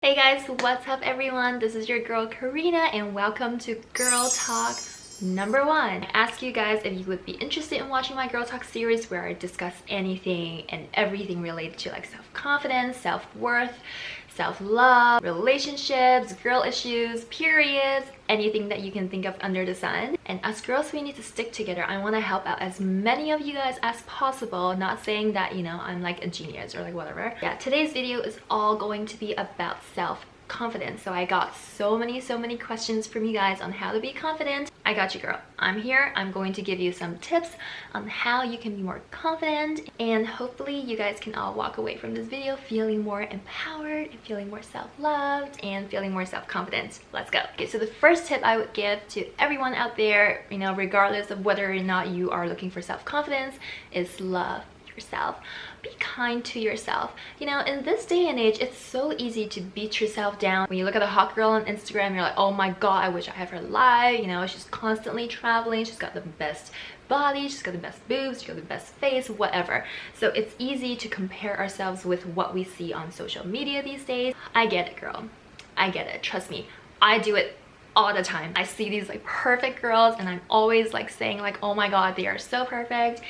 Hey guys, what's up everyone? This is your girl Karina and welcome to Girl Talk number 1. I asked you guys if you would be interested in watching my Girl Talk series where I discuss anything and everything related to like self-confidence, self-worth, self-love, relationships, girl issues, periods, anything that you can think of under the sun. And as girls, we need to stick together. I want to help out as many of you guys as possible. Not saying that, you know, I'm like a genius or like whatever. Yeah, today's video is all going to be about self-confidence. So I got so many questions from you guys on how to be confident. I got you, girl. I'm here. I'm going to give you some tips on how you can be more confident, and hopefully you guys can all walk away from this video feeling more empowered and feeling more self-loved and feeling more self-confident. Let's go. Okay, so the first tip I would give to everyone out there, you know, regardless of whether or not you are looking for self-confidence, is love yourself. Be kind to yourself. You know, in this day and age, it's so easy to beat yourself down. When you look at a hot girl on Instagram, you're like, oh my god, I wish I had her life. You know, she's constantly traveling, she's got the best body, she's got the best boobs, she's got the best face, whatever. So it's easy to compare ourselves with what we see on social media these days. I get it, girl. I get it. Trust me. I do it all the time. I see these like perfect girls and I'm always like saying like, oh my god, they are so perfect.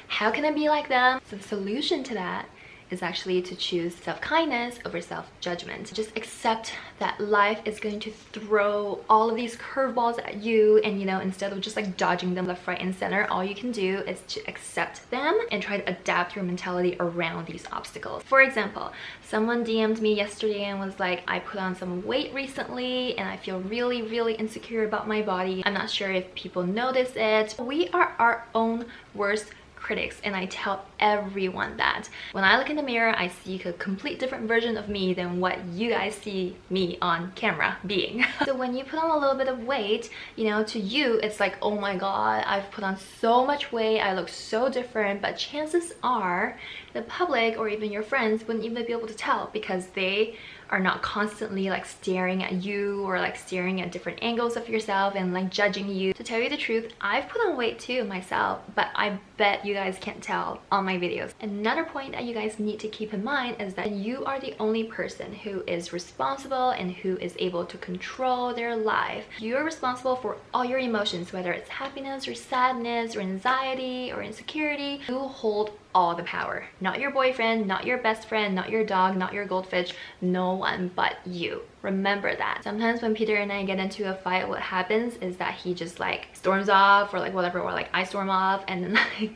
How can I be like them? So the solution to that is actually to choose self-kindness over self-judgment. Just accept that life is going to throw all of these curveballs at you, and you know, instead of just like dodging them left, right, and center, all you can do is to accept them and try to adapt your mentality around these obstacles. For example, someone DM'd me yesterday and was like, I put on some weight recently and I feel really insecure about my body. I'm not sure if people notice it. We are our own worst critics, and I tell everyone that. When I look in the mirror, I see a complete different version of me than what you guys see me on camera being. So when you put on a little bit of weight, you know, to you it's like, oh my god, I've put on so much weight, I look so different, but chances are the public or even your friends wouldn't even be able to tell because they are not constantly like staring at you or like staring at different angles of yourself and like judging you. To tell you the truth, I've put on weight too myself, but I bet you guys can't tell on my videos. Another point that you guys need to keep in mind is that you are the only person who is responsible and who is able to control their life. You are responsible for all your emotions, whether it's happiness or sadness or anxiety or insecurity. You hold all the power. Not your boyfriend, not your best friend, not your dog, not your goldfish, no one but you. Remember that. Sometimes when Peter and I get into a fight, what happens is that he just like storms off or like whatever, or like I storm off, and then like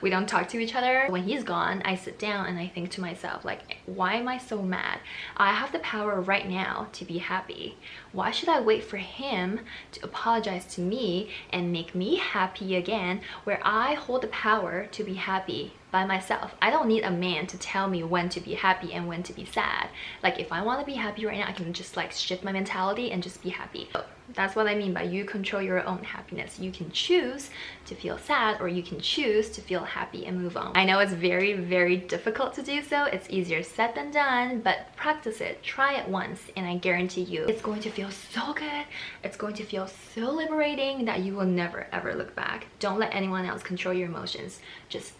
we don't talk to each other. When he's gone, I sit down and I think to myself like, why am I so mad? I have the power right now to be happy. Why should I wait for him to apologize to me and make me happy again, where I hold the power to be happy by myself? I don't need a man to tell me when to be happy and when to be sad. Like if I want to be happy right now, I can just like shift my mentality and just be happy. So that's what I mean by you control your own happiness. You can choose to feel sad or you can choose to feel happy and move on. I know it's very difficult to do so. It's easier said than done, but practice it. Try it once and I guarantee you it's going to feel so good. It's going to feel so liberating that you will never ever look back. Don't let anyone else control your emotions. Just,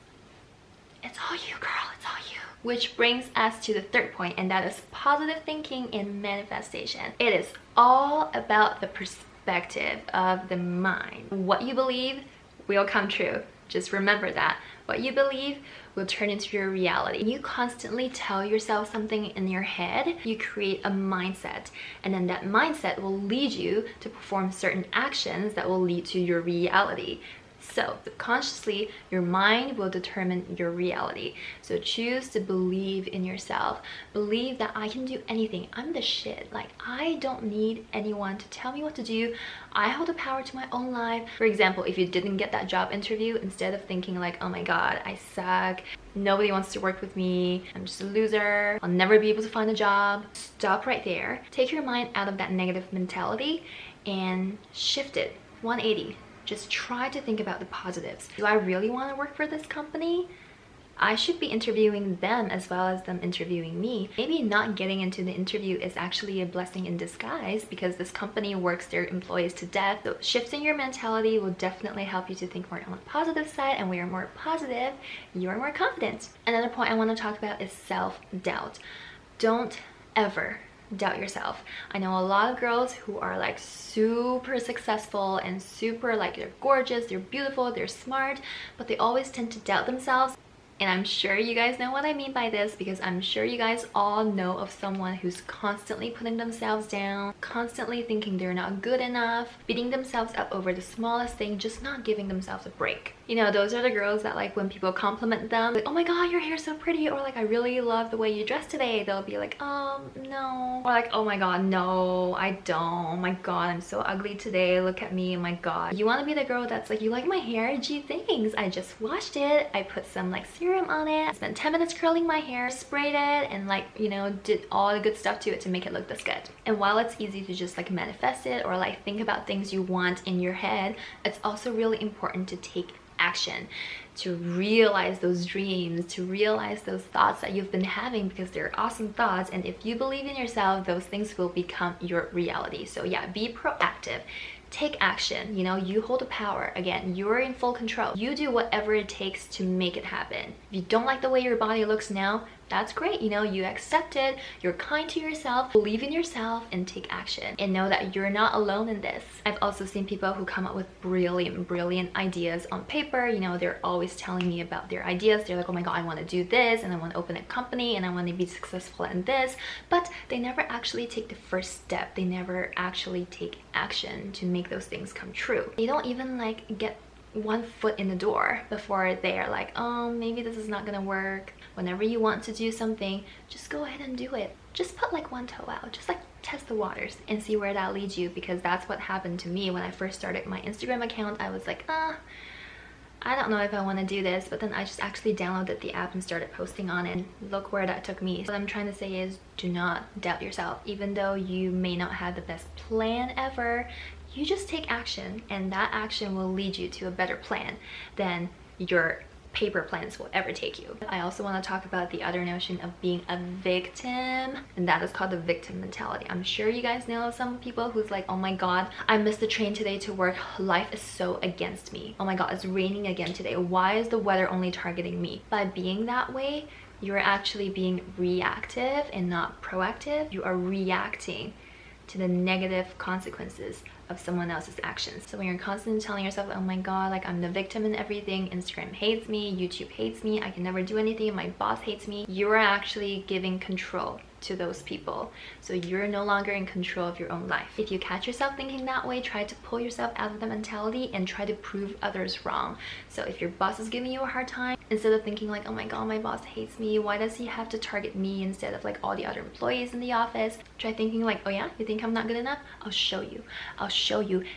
it's all you, girl. It's all you. Which brings us to the third point, and that is positive thinking and manifestation. It is all about the perspective of the mind. What you believe will come true. Just remember that. What you believe will turn into your reality. You constantly tell yourself something in your head, you create a mindset, and then that mindset will lead you to perform certain actions that will lead to your reality. So subconsciously, your mind will determine your reality. So choose to believe in yourself. Believe that I can do anything. I'm the shit. Like, I don't need anyone to tell me what to do. I hold the power to my own life. For example, if you didn't get that job interview, instead of thinking like, oh my god, I suck, nobody wants to work with me, I'm just a loser, I'll never be able to find a job, stop right there. Take your mind out of that negative mentality and shift it 180. Just try to think about the positives. Do I really want to work for this company? I should be interviewing them as well as them interviewing me. Maybe not getting into the interview is actually a blessing in disguise because this company works their employees to death. So shifting your mentality will definitely help you to think more on the positive side, and when you're more positive, you're more confident. Another point I want to talk about is self-doubt. Don't ever doubt yourself. I know a lot of girls who are like super successful and super like they're gorgeous, they're beautiful, they're smart, but they always tend to doubt themselves. And I'm sure you guys know what I mean by this, because I'm sure you guys all know of someone who's constantly putting themselves down, constantly thinking they're not good enough, beating themselves up over the smallest thing, just not giving themselves a break. You know, those are the girls that like when people compliment them, like, oh my god, your hair's so pretty, or like, I really love the way you dress today, they'll be like, no, or like, oh my god, no, I don't, oh my god, I'm so ugly today, look at me, oh my god. You want to be the girl that's like, you like my hair? Gee, thanks, I just washed it, I put some like serum on it, I spent 10 minutes curling my hair, sprayed it, and like, you know, did all the good stuff to it to make it look this good. And while it's easy to just like manifest it or like think about things you want in your head, it's also really important to take action, to realize those dreams, to realize those thoughts that you've been having, because they're awesome thoughts, and if you believe in yourself, those things will become your reality. So yeah, be proactive, take action. You know, you hold the power. Again, you're in full control. You do whatever it takes to make it happen. If you don't like the way your body looks now, that's great. You know, you accept it, you're kind to yourself, believe in yourself, and take action, and know that you're not alone in this. I've also seen people who come up with brilliant ideas on paper. You know, they're always telling me about their ideas. They're like, oh my god, I want to do this, and I want to open a company, and I want to be successful in this, but they never actually take the first step. They never actually take action to make those things come true. They don't even like get one foot in the door before they're like, oh, maybe this is not gonna work. Whenever you want to do something, just go ahead and do it. Just put like one toe out, just like test the waters and see where that leads you, because that's what happened to me when I first started my Instagram account. I was like, I don't know if I want to do this, but then I just actually downloaded the app and started posting on it, and look where that took me. What I'm trying to say is, do not doubt yourself. Even though you may not have the best plan ever, you just take action, and that action will lead you to a better plan than your paper plans will ever take you. I also want to talk about the other notion of being a victim, and that is called the victim mentality. I'm sure you guys know some people who's like, oh my god, I missed the train today to work, life is so against me. Oh my god, it's raining again today, why is the weather only targeting me? By being that way, you're actually being reactive and not proactive. You are reacting to the negative consequences of someone else's actions. So when you're constantly telling yourself, oh my god, like I'm the victim in everything, Instagram hates me, YouTube hates me, I can never do anything, my boss hates me, you are actually giving control to those people. So you're no longer in control of your own life. If you catch yourself thinking that way, try to pull yourself out of the mentality and try to prove others wrong. So if your boss is giving you a hard time, instead of thinking like, oh my god, my boss hates me, why does he have to target me instead of like all the other employees in the office, try thinking like, oh yeah, you think I'm not good enough? I'll show you,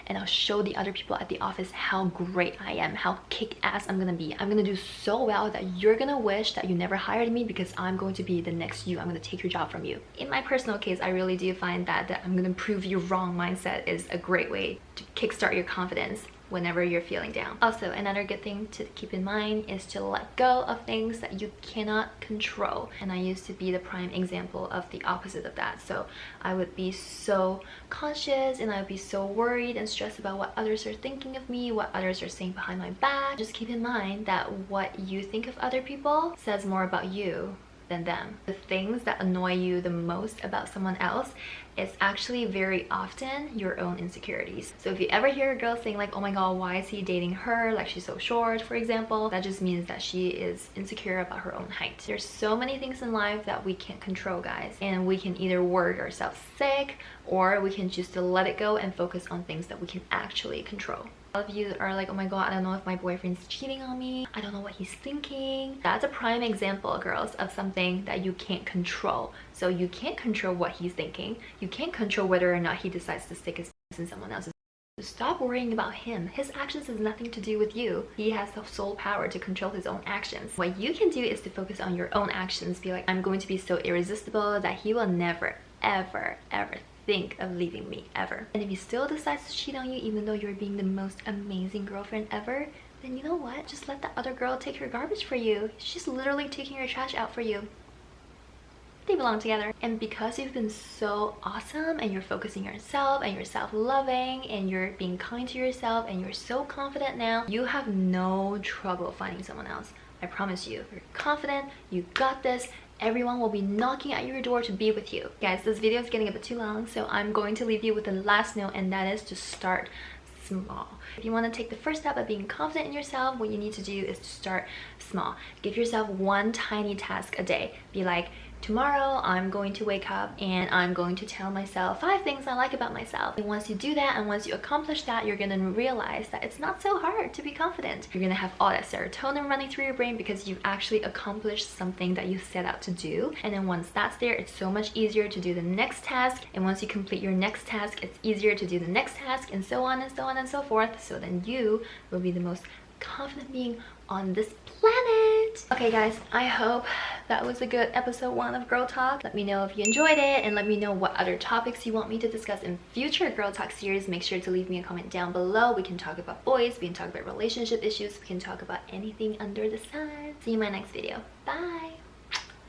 and I'll show the other people at the office how great I am, how kick-ass I'm gonna be. I'm gonna do so well that you're gonna wish that you never hired me, because I'm going to be the next you. I'm gonna take your job from you. In my personal case, I really do find that I'm gonna prove you wrong mindset is a great way to kickstart your confidence whenever you're feeling down. Also, another good thing to keep in mind is to let go of things that you cannot control. And I used to be the prime example of the opposite of that. So I would be so conscious, and I would be so worried and stressed about what others are thinking of me, what others are saying behind my back. Just keep in mind that what you think of other people says more about you than them. The things that annoy you the most about someone else is actually very often your own insecurities. So if you ever hear a girl saying like, oh my god, why is he dating her, like she's so short, for example, that just means that she is insecure about her own height. There's so many things in life that we can't control, guys, and we can either work ourselves sick, or we can choose to let it go and focus on things that we can actually control. A lot of you are like, oh my god, I don't know if my boyfriend's cheating on me, I don't know what he's thinking. That's a prime example, girls, of something that you can't control. So you can't control what he's thinking, you can't control whether or not he decides to stick his in someone else's. Stop worrying about him. His actions has nothing to do with you. He has the sole power to control his own actions. What you can do is to focus on your own actions. Be like, I'm going to be so irresistible that he will never ever think of leaving me ever. And if he still decides to cheat on you, even though you're being the most amazing girlfriend ever, then you know what, just let that other girl take your garbage for you. She's literally taking your trash out for you. They belong together. And because you've been so awesome, and you're focusing on yourself, and you're self-loving, and you're being kind to yourself, and you're so confident now, you have no trouble finding someone else. I promise you. You're confident, you got this, everyone will be knocking at your door to be with you. Guys, this video is getting a bit too long, so I'm going to leave you with the last note, and that is to start small. If you want to take the first step of being confident in yourself, what you need to do is to start small. Give yourself one tiny task a day. Be like, tomorrow I'm going to wake up and I'm going to tell myself 5 things I like about myself. And once you do that and once you accomplish that, you're going to realize that it's not so hard to be confident. You're going to have all that serotonin running through your brain because you've actually accomplished something that you set out to do. And then once that's there, it's so much easier to do the next task. And once you complete your next task, it's easier to do the next task, and so on and so on and so forth. So then you will be the most confident being on this planet. Okay guys, I hope that was a good episode 1 of Girl Talk. Let me know if you enjoyed it, and let me know what other topics you want me to discuss in future Girl Talk series. Make sure to leave me a comment down below. We can talk about boys, we can talk about relationship issues, we can talk about anything under the sun. See you in my next video. Bye.